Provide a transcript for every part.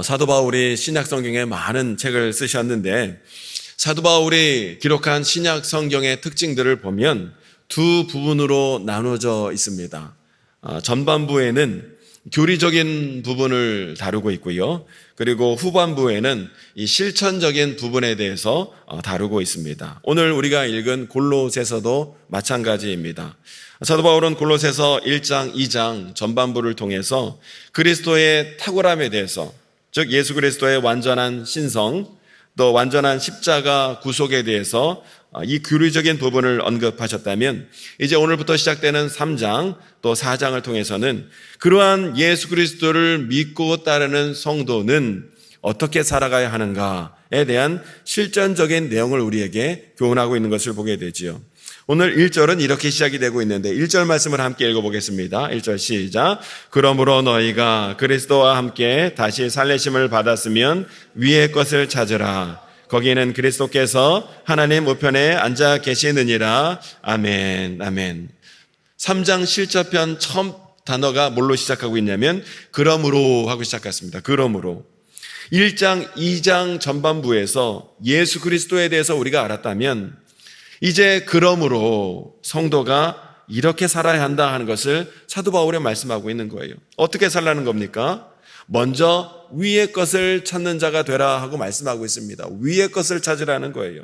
사도 바울이 신약 성경에 많은 책을 쓰셨는데 사도 바울이 기록한 신약 성경의 특징들을 보면 두 부분으로 나눠져 있습니다. 전반부에는 교리적인 부분을 다루고 있고요. 그리고 후반부에는 이 실천적인 부분에 대해서 다루고 있습니다. 오늘 우리가 읽은 골로새서도 마찬가지입니다. 사도 바울은 골로새서 1장, 2장 전반부를 통해서 그리스도의 탁월함에 대해서, 즉 예수 그리스도의 완전한 신성, 또 완전한 십자가 구속에 대해서 이 교리적인 부분을 언급하셨다면, 이제 오늘부터 시작되는 3장 또 4장을 통해서는 그러한 예수 그리스도를 믿고 따르는 성도는 어떻게 살아가야 하는가에 대한 실전적인 내용을 우리에게 교훈하고 있는 것을 보게 되지요. 오늘 1절은 이렇게 시작이 되고 있는데 1절 말씀을 함께 읽어보겠습니다. 1절 시작. 그러므로 너희가 그리스도와 함께 다시 살리심을 받았으면 위의 것을 찾으라. 거기에는 그리스도께서 하나님 우편에 앉아 계시느니라. 아멘. 아멘. 3장 실저편 처음 단어가 뭘로 시작하고 있냐면 그러므로 하고 시작했습니다. 그러므로. 1장, 2장 전반부에서 예수 그리스도에 대해서 우리가 알았다면 이제 그러므로 성도가 이렇게 살아야 한다 하는 것을 사도 바울이 말씀하고 있는 거예요. 어떻게 살라는 겁니까? 먼저 위의 것을 찾는 자가 되라 하고 말씀하고 있습니다. 위의 것을 찾으라는 거예요.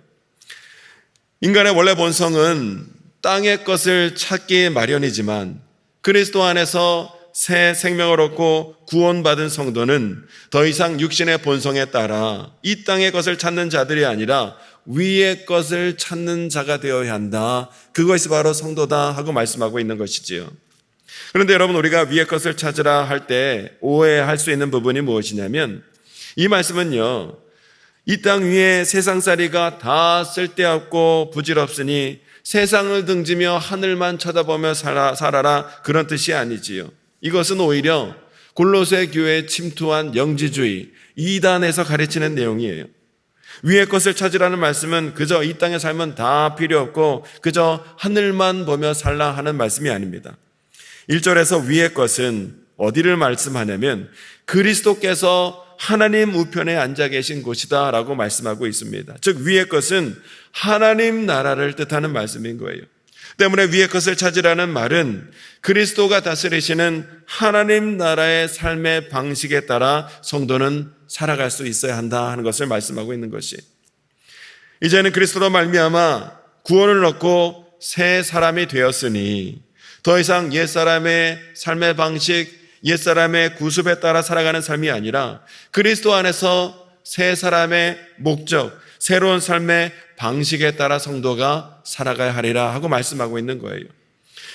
인간의 원래 본성은 땅의 것을 찾기 마련이지만 그리스도 안에서 새 생명을 얻고 구원받은 성도는 더 이상 육신의 본성에 따라 이 땅의 것을 찾는 자들이 아니라 위의 것을 찾는 자가 되어야 한다. 그것이 바로 성도다 하고 말씀하고 있는 것이지요. 그런데 여러분, 우리가 위의 것을 찾으라 할 때 오해할 수 있는 부분이 무엇이냐면 이 말씀은요, 이 땅 위에 세상살이가 다 쓸데없고 부질없으니 세상을 등지며 하늘만 쳐다보며 살아라, 그런 뜻이 아니지요. 이것은 오히려 골로새 교회에 침투한 영지주의, 이단에서 가르치는 내용이에요. 위의 것을 찾으라는 말씀은 그저 이 땅의 삶은 다 필요 없고 그저 하늘만 보며 살라 하는 말씀이 아닙니다. 1절에서 위의 것은 어디를 말씀하냐면 그리스도께서 하나님 우편에 앉아 계신 곳이다 라고 말씀하고 있습니다. 즉 위의 것은 하나님 나라를 뜻하는 말씀인 거예요. 때문에 위의 것을 찾으라는 말은 그리스도가 다스리시는 하나님 나라의 삶의 방식에 따라 성도는 살아갈 수 있어야 한다 하는 것을 말씀하고 있는 것이, 이제는 그리스도로 말미암아 구원을 얻고 새 사람이 되었으니 더 이상 옛사람의 삶의 방식, 옛사람의 구습에 따라 살아가는 삶이 아니라 그리스도 안에서 새 사람의 목적, 새로운 삶의 방식에 따라 성도가 살아가야 하리라 하고 말씀하고 있는 거예요.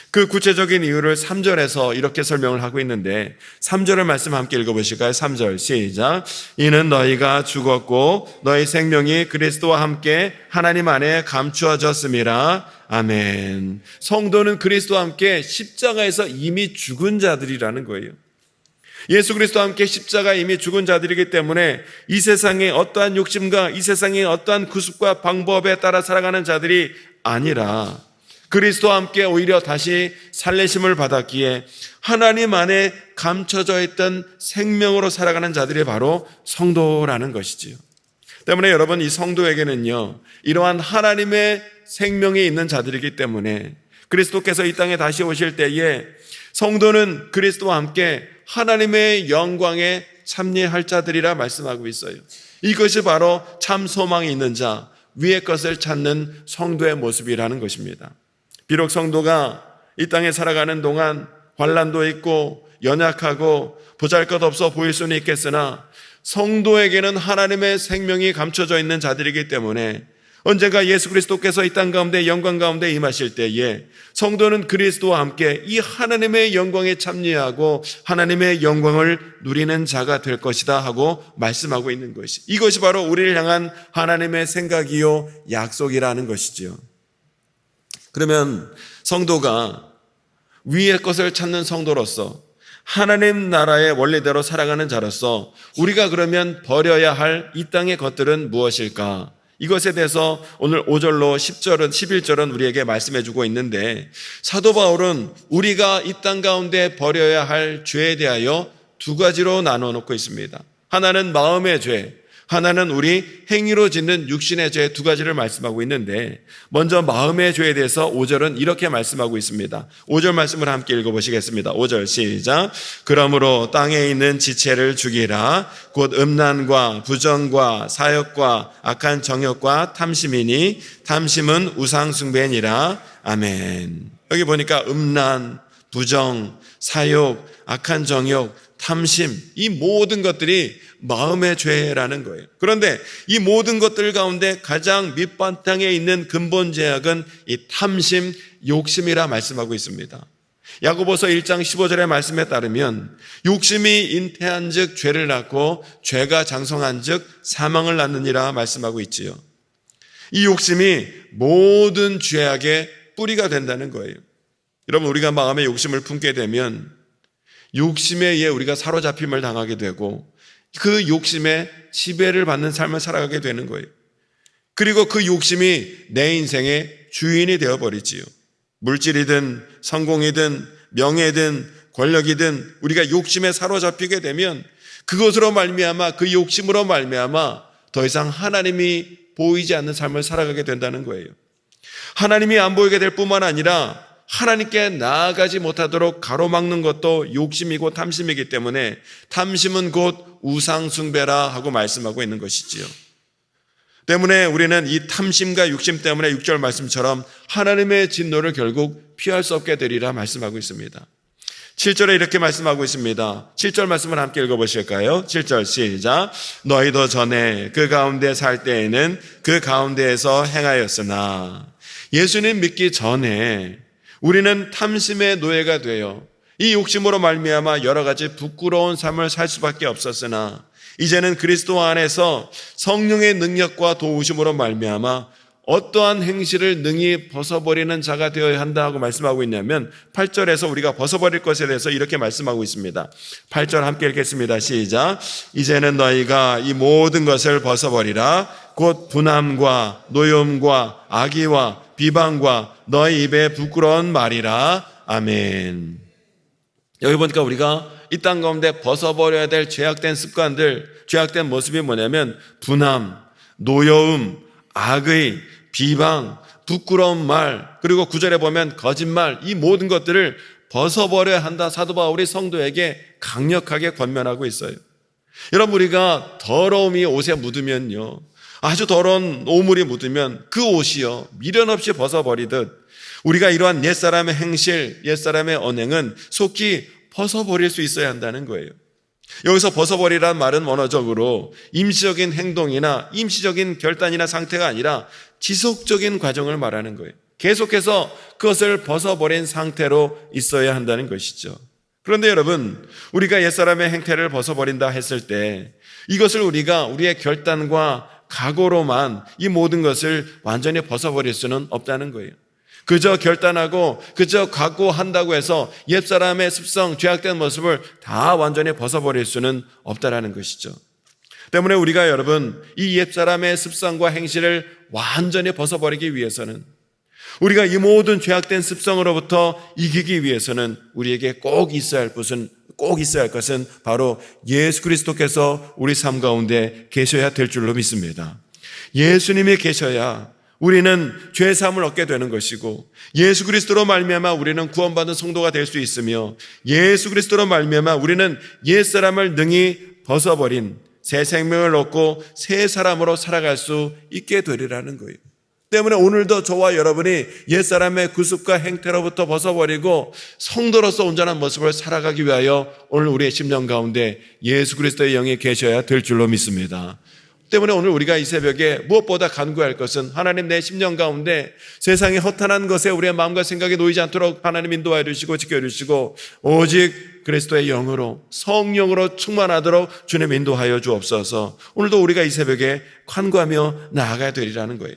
그 구체적인 이유를 3절에서 이렇게 설명을 하고 있는데 3절의 말씀 함께 읽어보실까요? 3절 시작. 이는 너희가 죽었고 너희 생명이 그리스도와 함께 하나님 안에 감추어졌음이라. 아멘. 성도는 그리스도와 함께 십자가에서 이미 죽은 자들이라는 거예요. 예수 그리스도와 함께 십자가에 이미 죽은 자들이기 때문에 이 세상의 어떠한 욕심과 이 세상의 어떠한 구습과 방법에 따라 살아가는 자들이 아니라 그리스도와 함께 오히려 다시 살리심을 받았기에 하나님 안에 감춰져 있던 생명으로 살아가는 자들이 바로 성도라는 것이지요. 때문에 여러분, 이 성도에게는요, 이러한 하나님의 생명이 있는 자들이기 때문에 그리스도께서 이 땅에 다시 오실 때에 성도는 그리스도와 함께 하나님의 영광에 참여할 자들이라 말씀하고 있어요. 이것이 바로 참 소망이 있는 자, 위의 것을 찾는 성도의 모습이라는 것입니다. 비록 성도가 이 땅에 살아가는 동안 환난도 있고 연약하고 보잘것없어 보일 수는 있겠으나 성도에게는 하나님의 생명이 감춰져 있는 자들이기 때문에 언젠가 예수 그리스도께서 이 땅 가운데 영광 가운데 임하실 때에 성도는 그리스도와 함께 이 하나님의 영광에 참여하고 하나님의 영광을 누리는 자가 될 것이다 하고 말씀하고 있는 것이, 이것이 바로 우리를 향한 하나님의 생각이요 약속이라는 것이지요. 그러면 성도가 위의 것을 찾는 성도로서 하나님 나라의 원리대로 살아가는 자로서 우리가 그러면 버려야 할 이 땅의 것들은 무엇일까? 이것에 대해서 오늘 5절로 10절은 11절은 우리에게 말씀해 주고 있는데, 사도 바울은 우리가 이 땅 가운데 버려야 할 죄에 대하여 두 가지로 나눠 놓고 있습니다. 하나는 마음의 죄, 하나는 우리 행위로 짓는 육신의 죄 두 가지를 말씀하고 있는데, 먼저 마음의 죄에 대해서 5절은 이렇게 말씀하고 있습니다. 5절 말씀을 함께 읽어보시겠습니다. 5절 시작. 그러므로 땅에 있는 지체를 죽이라. 곧 음란과 부정과 사욕과 악한 정욕과 탐심이니 탐심은 우상숭배니라. 아멘. 여기 보니까 음란, 부정, 사욕, 악한 정욕, 탐심, 이 모든 것들이 마음의 죄라는 거예요. 그런데 이 모든 것들 가운데 가장 밑바탕에 있는 근본 죄악은 이 탐심, 욕심이라 말씀하고 있습니다. 야고보서 1장 15절의 말씀에 따르면 욕심이 잉태한 즉 죄를 낳고 죄가 장성한 즉 사망을 낳느니라 말씀하고 있지요. 이 욕심이 모든 죄악의 뿌리가 된다는 거예요. 여러분, 우리가 마음의 욕심을 품게 되면 욕심에 의해 우리가 사로잡힘을 당하게 되고 그 욕심에 지배를 받는 삶을 살아가게 되는 거예요. 그리고 그 욕심이 내 인생의 주인이 되어버리지요. 물질이든 성공이든 명예든 권력이든 우리가 욕심에 사로잡히게 되면 그것으로 말미암아, 그 욕심으로 말미암아 더 이상 하나님이 보이지 않는 삶을 살아가게 된다는 거예요. 하나님이 안 보이게 될 뿐만 아니라 하나님께 나아가지 못하도록 가로막는 것도 욕심이고 탐심이기 때문에 탐심은 곧 우상숭배라 하고 말씀하고 있는 것이지요. 때문에 우리는 이 탐심과 욕심 때문에 6절 말씀처럼 하나님의 진노를 결국 피할 수 없게 되리라 말씀하고 있습니다. 7절에 이렇게 말씀하고 있습니다. 7절 말씀을 함께 읽어보실까요? 7절 시작. 너희도 전에 그 가운데 살 때에는 그 가운데에서 행하였으나. 예수님 믿기 전에 우리는 탐심의 노예가 되어 이 욕심으로 말미암아 여러 가지 부끄러운 삶을 살 수밖에 없었으나 이제는 그리스도 안에서 성령의 능력과 도우심으로 말미암아 어떠한 행실을 능히 벗어버리는 자가 되어야 한다고 말씀하고 있냐면 8절에서 우리가 벗어버릴 것에 대해서 이렇게 말씀하고 있습니다. 8절 함께 읽겠습니다. 시작. 이제는 너희가 이 모든 것을 벗어버리라. 곧 분함과 노염과 악의와 비방과 너희 입에 부끄러운 말이라. 아멘. 여기 보니까 우리가 이 땅 가운데 벗어버려야 될 죄악된 습관들, 죄악된 모습이 뭐냐면 분함, 노여움, 악의, 비방, 부끄러운 말, 그리고 9절에 보면 거짓말, 이 모든 것들을 벗어버려야 한다. 사도 바울이 성도에게 강력하게 권면하고 있어요. 여러분, 우리가 더러움이 옷에 묻으면요, 아주 더러운 오물이 묻으면 그 옷이요 미련 없이 벗어버리듯 우리가 이러한 옛사람의 행실, 옛사람의 언행은 속히 벗어버릴 수 있어야 한다는 거예요. 여기서 벗어버리라는 말은 원어적으로 임시적인 행동이나 임시적인 결단이나 상태가 아니라 지속적인 과정을 말하는 거예요. 계속해서 그것을 벗어버린 상태로 있어야 한다는 것이죠. 그런데 여러분, 우리가 옛사람의 행태를 벗어버린다 했을 때 이것을 우리가 우리의 결단과 각오로만 이 모든 것을 완전히 벗어버릴 수는 없다는 거예요. 그저 결단하고 그저 각오한다고 해서 옛사람의 습성, 죄악된 모습을 다 완전히 벗어버릴 수는 없다라는 것이죠. 때문에 우리가 여러분 이 옛사람의 습성과 행실을 완전히 벗어버리기 위해서는, 우리가 이 모든 죄악된 습성으로부터 이기기 위해서는 우리에게 꼭 있어야 할 것은 바로 예수 그리스도께서 우리 삶 가운데 계셔야 될 줄로 믿습니다. 예수님이 계셔야 우리는 죄 사함을 얻게 되는 것이고, 예수 그리스도로 말미암아 우리는 구원받은 성도가 될 수 있으며, 예수 그리스도로 말미암아 우리는 옛사람을 능히 벗어버린 새 생명을 얻고 새 사람으로 살아갈 수 있게 되리라는 거예요. 때문에 오늘도 저와 여러분이 옛사람의 구습과 행태로부터 벗어버리고 성도로서 온전한 모습을 살아가기 위하여 오늘 우리의 심령 가운데 예수 그리스도의 영이 계셔야 될 줄로 믿습니다. 때문에 오늘 우리가 이 새벽에 무엇보다 간구할 것은, 하나님 내 심령 가운데 세상의 허탄한 것에 우리의 마음과 생각이 놓이지 않도록 하나님 인도하여 주시고 지켜주시고 오직 그리스도의 영으로, 성령으로 충만하도록 주님 인도하여 주옵소서. 오늘도 우리가 이 새벽에 간구하며 나아가야 되리라는 거예요.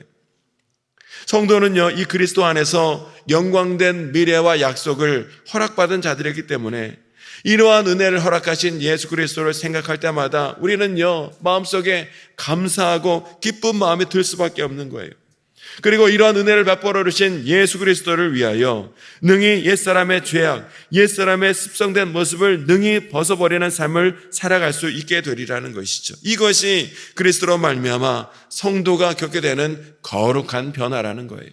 성도는요, 이 그리스도 안에서 영광된 미래와 약속을 허락받은 자들이기 때문에 이러한 은혜를 허락하신 예수 그리스도를 생각할 때마다 우리는요 마음속에 감사하고 기쁜 마음이 들 수밖에 없는 거예요. 그리고 이러한 은혜를 베풀어 주신 예수 그리스도를 위하여 능히 옛사람의 죄악, 옛사람의 습성된 모습을 능히 벗어버리는 삶을 살아갈 수 있게 되리라는 것이죠. 이것이 그리스도로 말미암아 성도가 겪게 되는 거룩한 변화라는 거예요.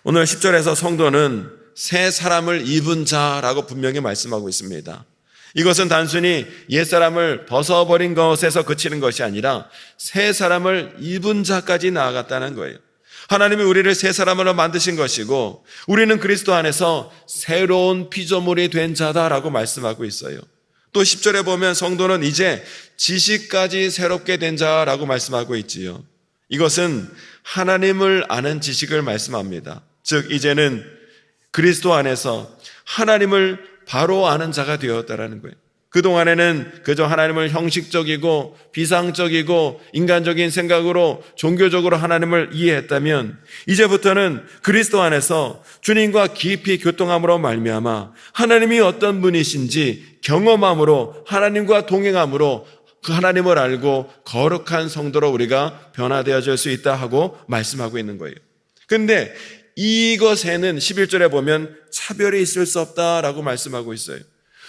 오늘 10절에서 성도는 새 사람을 입은 자라고 분명히 말씀하고 있습니다. 이것은 단순히 옛사람을 벗어버린 것에서 그치는 것이 아니라 새 사람을 입은 자까지 나아갔다는 거예요. 하나님이 우리를 새 사람으로 만드신 것이고 우리는 그리스도 안에서 새로운 피조물이 된 자다라고 말씀하고 있어요. 또 10절에 보면 성도는 이제 지식까지 새롭게 된 자라고 말씀하고 있지요. 이것은 하나님을 아는 지식을 말씀합니다. 즉 이제는 그리스도 안에서 하나님을 바로 아는 자가 되었다라는 거예요. 그동안에는 그저 하나님을 형식적이고 비상적이고 인간적인 생각으로 종교적으로 하나님을 이해했다면 이제부터는 그리스도 안에서 주님과 깊이 교통함으로 말미암아 하나님이 어떤 분이신지 경험함으로 하나님과 동행함으로 그 하나님을 알고 거룩한 성도로 우리가 변화되어질 수 있다 하고 말씀하고 있는 거예요. 그런데 이것에는 11절에 보면 차별이 있을 수 없다라고 말씀하고 있어요.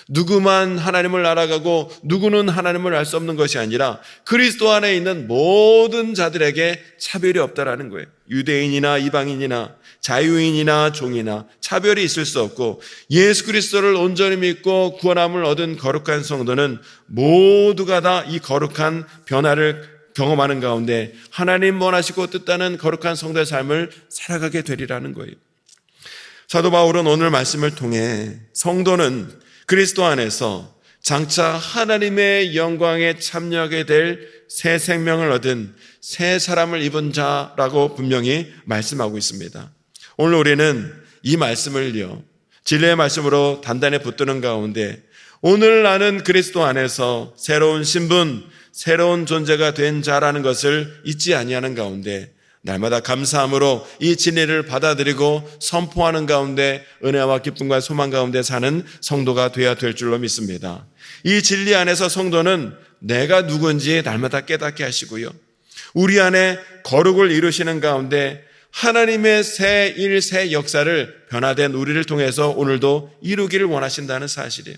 누구만 하나님을 알아가고 누구는 하나님을 알 수 없는 것이 아니라 그리스도 안에 있는 모든 자들에게 차별이 없다라는 거예요. 유대인이나 이방인이나 자유인이나 종이나 차별이 있을 수 없고 예수 그리스도를 온전히 믿고 구원함을 얻은 거룩한 성도는 모두가 다 이 거룩한 변화를 경험하는 가운데 하나님 원하시고 뜻하는 거룩한 성도의 삶을 살아가게 되리라는 거예요. 사도 바울은 오늘 말씀을 통해 성도는 그리스도 안에서 장차 하나님의 영광에 참여하게 될 새 생명을 얻은 새 사람을 입은 자라고 분명히 말씀하고 있습니다. 오늘 우리는 이 말씀을요, 진리의 말씀으로 단단히 붙드는 가운데 오늘 나는 그리스도 안에서 새로운 신분, 새로운 존재가 된 자라는 것을 잊지 아니하는 가운데 날마다 감사함으로 이 진리를 받아들이고 선포하는 가운데 은혜와 기쁨과 소망 가운데 사는 성도가 되어야 될 줄로 믿습니다. 이 진리 안에서 성도는 내가 누군지 날마다 깨닫게 하시고요, 우리 안에 거룩을 이루시는 가운데 하나님의 새 일, 새 역사를 변화된 우리를 통해서 오늘도 이루기를 원하신다는 사실이에요.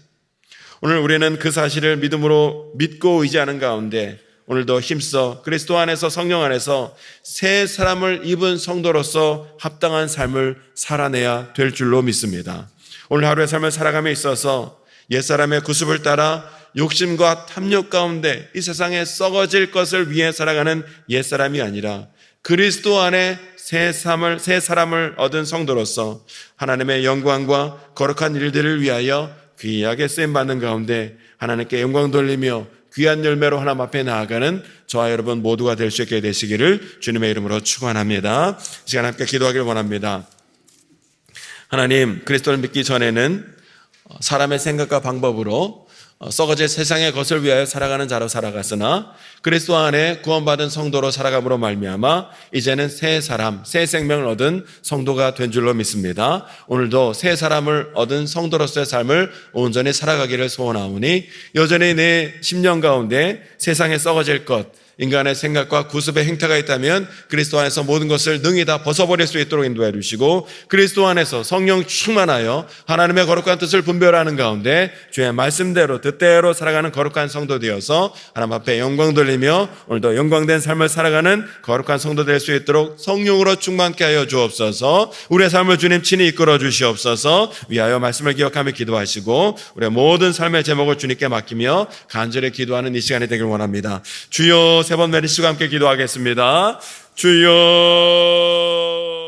오늘 우리는 그 사실을 믿음으로 믿고 의지하는 가운데 오늘도 힘써 그리스도 안에서 성령 안에서 새 사람을 입은 성도로서 합당한 삶을 살아내야 될 줄로 믿습니다. 오늘 하루의 삶을 살아감에 있어서 옛사람의 구습을 따라 욕심과 탐욕 가운데 이 세상에 썩어질 것을 위해 살아가는 옛사람이 아니라 그리스도 안에 새 사람을 얻은 성도로서 하나님의 영광과 거룩한 일들을 위하여 귀하게 쓰임받는 가운데 하나님께 영광 돌리며 귀한 열매로 하나님 앞에 나아가는 저와 여러분 모두가 될 수 있게 되시기를 주님의 이름으로 축원합니다. 이 시간 함께 기도하기를 원합니다. 하나님, 그리스도를 믿기 전에는 사람의 생각과 방법으로 썩어질 세상의 것을 위하여 살아가는 자로 살아갔으나 그리스도 안에 구원받은 성도로 살아감으로 말미암아 이제는 새 사람, 새 생명을 얻은 성도가 된 줄로 믿습니다. 오늘도 새 사람을 얻은 성도로서의 삶을 온전히 살아가기를 소원하오니 여전히 내 심령 가운데 세상에 썩어질 것, 인간의 생각과 구습의 행태가 있다면 그리스도 안에서 모든 것을 능히 다 벗어버릴 수 있도록 인도해 주시고 그리스도 안에서 성령 충만하여 하나님의 거룩한 뜻을 분별하는 가운데 주의 말씀대로 뜻대로 살아가는 거룩한 성도 되어서 하나님 앞에 영광 돌리며 오늘도 영광된 삶을 살아가는 거룩한 성도 될 수 있도록 성령으로 충만케 하여 주옵소서. 우리의 삶을 주님 친히 이끌어 주시옵소서. 위하여 말씀을 기억하며 기도하시고 우리의 모든 삶의 제목을 주님께 맡기며 간절히 기도하는 이 시간이 되길 원합니다. 주여, 세 번 내리시고 함께 기도하겠습니다. 주여.